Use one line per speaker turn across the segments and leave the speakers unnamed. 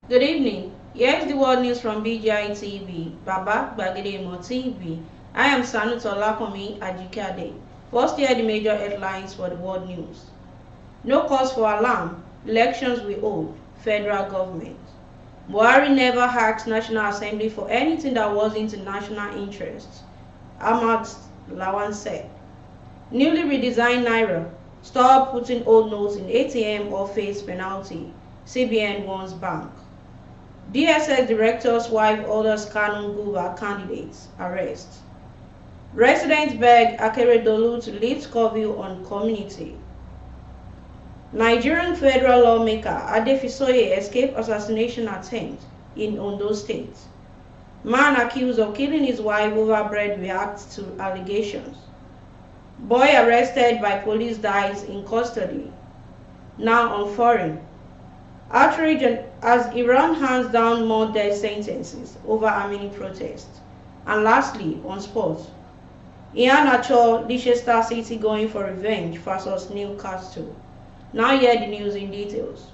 Good evening. Here's the world news from BGI TV, Baba Gbagedemo TV. I am Sanut Olakomi Ajikade. First, hear the major headlines for the world news. No cause for alarm. Elections will hold. Federal government. Buhari never asked National Assembly for anything that wasn't in national interest. Ahmad Lawan said. Newly redesigned Naira. Stop putting old notes in ATM or face penalty. CBN warns bank. DSS director's wife orders Kanu Guba candidates arrest. Residents beg Akeredolu to lift curfew on community. Nigerian federal lawmaker Adefisoye escaped assassination attempt in Ondo State. Man accused of killing his wife over bread reacts to allegations. Boy arrested by police dies in custody. Now on foreign. Outrage as Iran hands down more death sentences over Armenian protests. And lastly, on sports. Iheanacho, Leicester City going for revenge versus Newcastle. Now hear the news in details.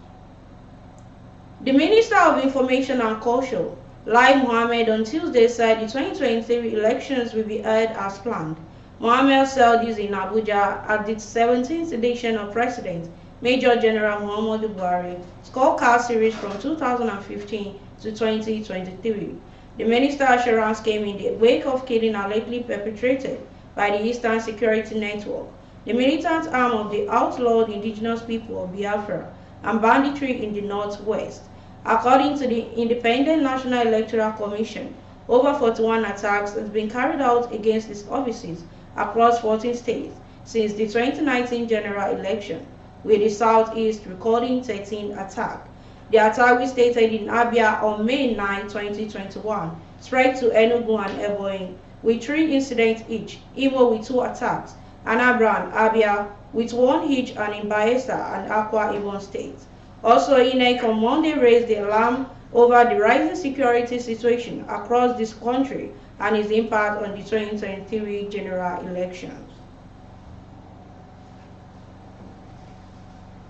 The Minister of Information and Culture, Lai Mohammed, on Tuesday said the 2023 elections will be held as planned. Mohammed said this in Abuja at the 17th edition of President Major General Muhammadu Buhari scorecard series from 2015 to 2023. The minister's assurance came in the wake of killing allegedly perpetrated by the Eastern Security Network, the militant arm of the outlawed indigenous people of Biafra, and banditry in the northwest. According to the Independent National Electoral Commission, over 41 attacks have been carried out against its offices across 14 states since the 2019 general election, with the Southeast recording 13 attacks. The attack we stated in Abia on May 9, 2021, spread to Enugu and Ebonyi with 3 incidents each, Imo with 2 attacks, Anambra and Abia with 1 each, and in Bayelsa and Akwa Ibom states. Also, INEC on Monday raised the alarm over the rising security situation across this country and its impact on the 2023 general elections.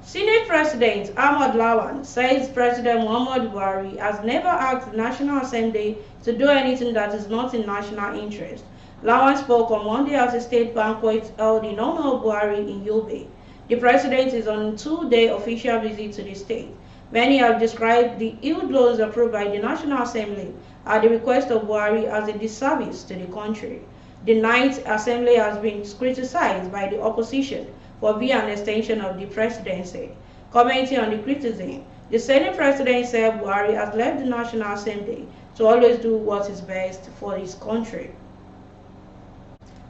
Senate President Ahmad Lawan says President Muhammadu Buhari has never asked the National Assembly to do anything that is not in national interest. Lawan spoke on Monday at a state banquet held in honor of Buhari in Yobe. The president is on a 2-day official visit to the state. Many have described the yield laws approved by the National Assembly at the request of Buhari as a disservice to the country. The Ninth Assembly has been criticized by the opposition for being an extension of the presidency. Commenting on the criticism, the Senate President said Buhari has left the National Assembly to always do what is best for his country.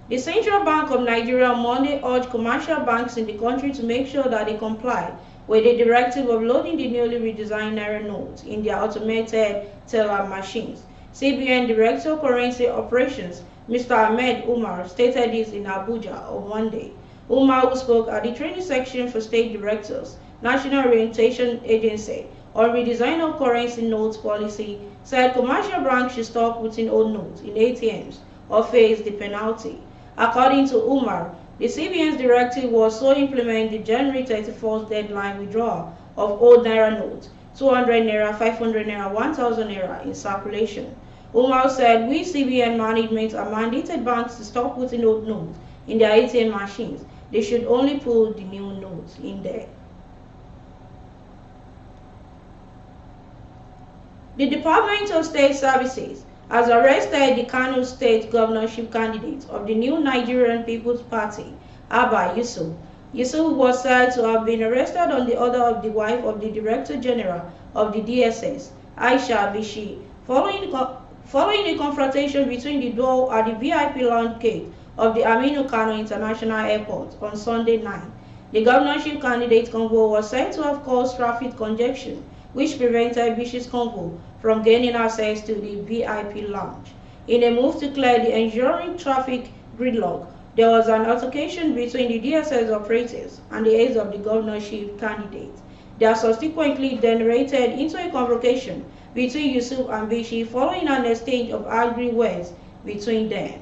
The Central Bank of Nigeria on Monday urged commercial banks in the country to make sure that they comply with the directive of loading the newly redesigned Naira notes in their automated teller machines. CBN Director of Currency Operations, Mr. Ahmed Umar, stated this in Abuja on Monday. Umar, who spoke at the training section for state directors, National Orientation Agency, on redesign of currency notes policy, said commercial banks should stop putting old notes in ATMs or face the penalty. According to Umar, the CBN's directive was to implement the January 31st deadline withdrawal of old Naira notes, 200 Naira, 500 Naira, 1000 Naira in circulation. Umar said we CBN management are mandated banks to stop putting old notes in their ATM machines. They should only put the new notes in there. The Department of State Services has arrested the Kano State governorship candidate of the new Nigerian People's Party, Abba Yusuf. Yusuf was said to have been arrested on the order of the wife of the Director General of the DSS, Aisha Bishi, following a confrontation between the duo at the VIP lounge gate of the Aminu Kano International Airport on Sunday night. The governorship candidate convoy was said to have caused traffic congestion, which prevented Bishi's convoy from gaining access to the VIP lounge. In a move to clear the enduring traffic gridlock, there was an altercation between the DSS operators and the aides of the governorship candidate. That subsequently degenerated into a confrontation between Yusuf and Bishi following an exchange of angry words between them.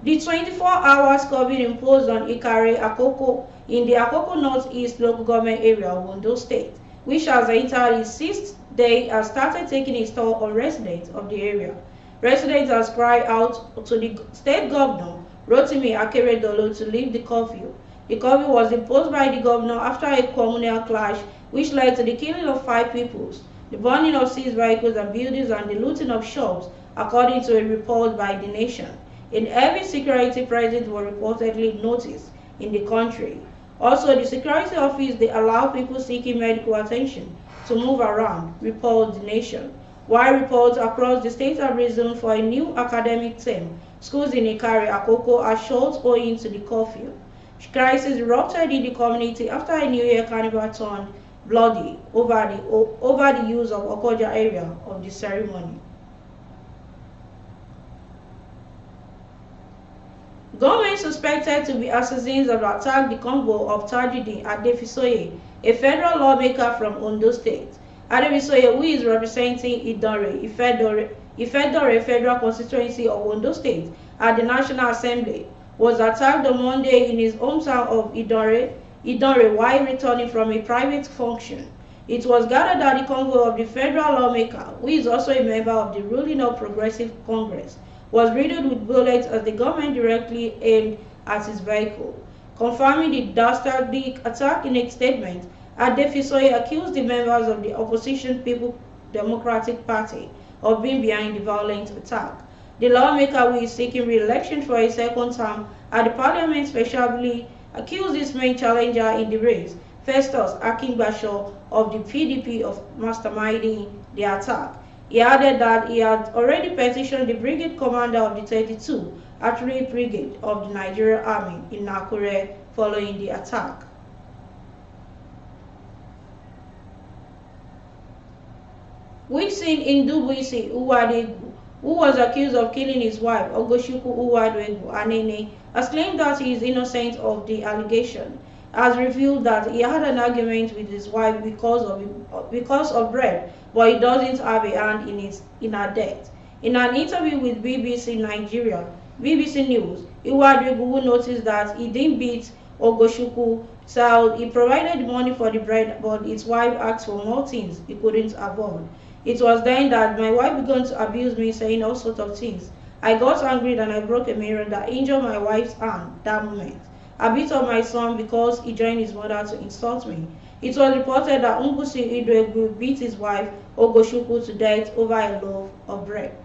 The 24 hours COVID imposed on Ikare Akoko in the Akoko Northeast local government area of Ondo State, which has entered its sixth day has started taking its toll on residents of the area. Residents have cried out to the state governor, Rotimi Akeredolu, to lift the curfew. The curfew was imposed by the governor after a communal clash which led to the killing of 5 people, the burning of 6 vehicles and buildings, and the looting of shops, according to a report by The Nation. A heavy security presence was reportedly noticed in the country. Also, the security office they allow people seeking medical attention to move around, reports The Nation. While reports across the state have resumed for a new academic term, schools in Ikari, Akoko are shut owing to the curfew. Crisis erupted in the community after a New Year carnival turned bloody over the use of Okoja area of the ceremony. Government suspected to be assassins have attacked the convoy of Tajudeen Adefisoye, a federal lawmaker from Ondo State. Adefisoye, who is representing Ifedore Federal Constituency of Ondo State at the National Assembly, was attacked on Monday in his hometown of Idore while returning from a private function. It was gathered that the convoy of the federal lawmaker, who is also a member of the ruling All Progressive Congress, was riddled with bullets as the government directly aimed at his vehicle. Confirming the dastardly attack in a statement, Adefisoye accused the members of the opposition People Democratic Party of being behind the violent attack. The lawmaker, who is seeking re-election for a second term at the parliament, specially accused his main challenger in the race, Festus Akingbasho of the PDP, of masterminding the attack. He added that he had already petitioned the brigade commander of the 32 Artillery Brigade of the Nigerian Army in Nakure following the attack. Wixin Indubuisi Uwadegu, who was accused of killing his wife, Ogoshuku Uwadegu Anene, has claimed that he is innocent of the allegation, has revealed that he had an argument with his wife because of bread, but he doesn't have a hand in her death. In an interview with BBC News, Iwadegu, who noticed that he didn't beat Ogoshuku, said he provided money for the bread, but his wife asked for more things he couldn't afford. It was then that my wife began to abuse me, saying all sorts of things. I got angry and I broke a mirror that injured my wife's hand that moment. I beat up my son because he joined his mother to insult me. It was reported that Umbusi Idwegu beat his wife Ogoshuku to death over a loaf of bread.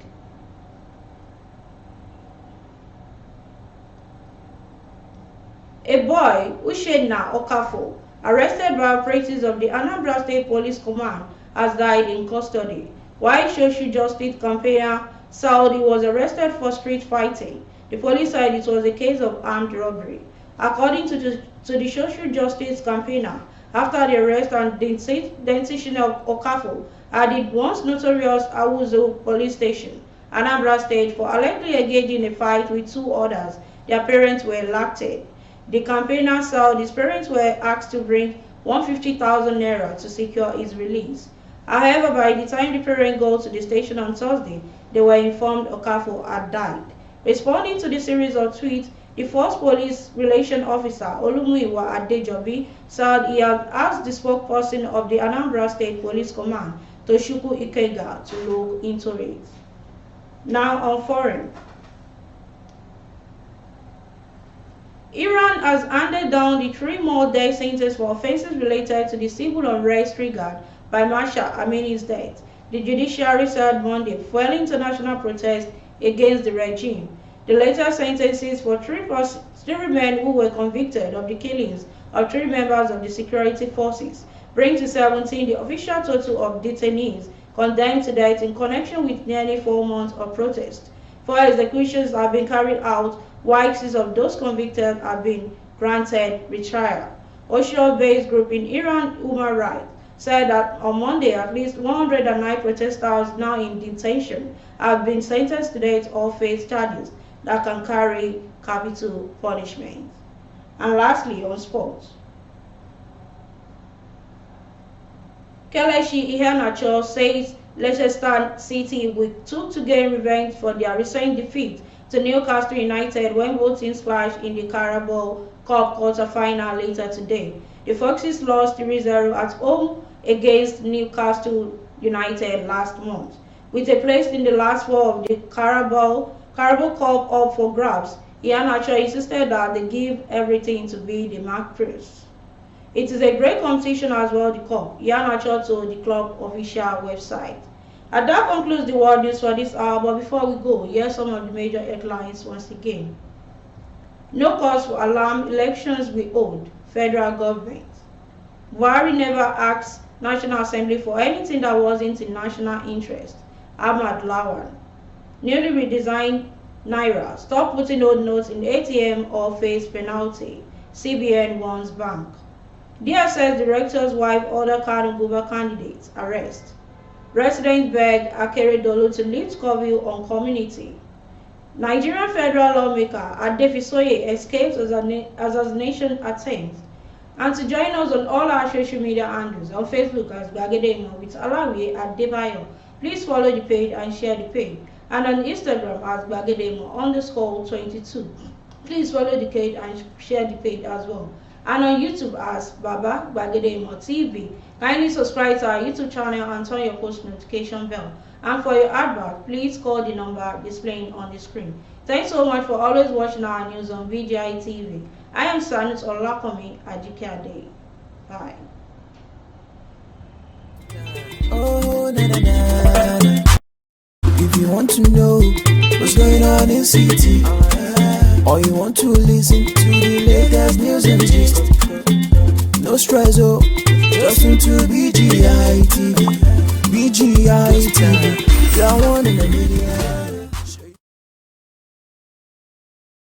A boy, Uchenna Okafo, arrested by operatives of the Anambra State Police Command, has died in custody, while social justice campaigner Saudi was arrested for street fighting. The police said it was a case of armed robbery. According to the social justice campaigner, after the arrest and detention of Okafo at the once notorious Awuzo police station, Anambra State, for allegedly engaging in a fight with 2 others, their parents were elected. The campaigner said his parents were asked to bring 150,000 naira to secure his release. However, by the time the parents got to the station on Thursday, they were informed Okafo had died. Responding to the series of tweets, the first police relation officer, Olumuyiwa Adejobi, said he had asked the spokesperson of the Anambra State Police Command, Toshuku Ikega, to look into it. Now on foreign. Iran has handed down the 3 more death sentences for offenses related to the civil unrest triggered by Masha Amini's death. The judiciary said Monday, fueling international protest against the regime. The later sentences for 3 men who were convicted of the killings of 3 members of the security forces bring to 17 the official total of detainees condemned to death in connection with nearly 4 months of protest. 4 executions have been carried out, while 6 of those convicted have been granted retrial. Osho-based group in Iran, Human Rights, said that on Monday at least 109 protesters now in detention have been sentenced to death or face charges that can carry capital punishment. And lastly, on sports. Kelechi Iheanacho says Leicester City will took to gain revenge for their recent defeat to Newcastle United when both teams clashed in the Carabao Cup quarter-final later today. The Foxes lost 3-0 at home against Newcastle United last month. With a place in the last four of the Carabao Cup up for grabs, Iheanacho insisted that they give everything to be the Magpies. It is a great competition as well, the Cup, Iheanacho told the club official website. And that concludes the world news for this hour, but before we go, here's some of the major headlines once again. No cause for alarm, elections will hold, federal government. Buhari never asked National Assembly for anything that wasn't in national interest, Ahmad Lawan. Newly redesigned Naira, stop putting old notes in ATM or face penalty, CBN warns bank. DSS director's wife order Kanu candidates, arrest. Residents beg Akeredolu to lift curfew on community. Nigerian federal lawmaker Adefisoye escapes assassination attempt. And to join us on all our social media handles, on Facebook as Gbagede with Alawi Adebayo, please follow the page and share the page. And on Instagram as Gbagede_22. Please follow the page and share the page as well. And on YouTube as Baba Gbagede TV. Kindly subscribe to our YouTube channel and turn your post notification bell. And for your advert, please call the number displaying on the screen. Thanks so much for always watching our news on VGI TV. I am Sanut Olakomi Ajikade. Bye.
Oh, na, na, na, na. If you want to know what's going on in city, or you want to listen to the latest news and gist, no stress, oh, just tune to BGI TV. BGI TV.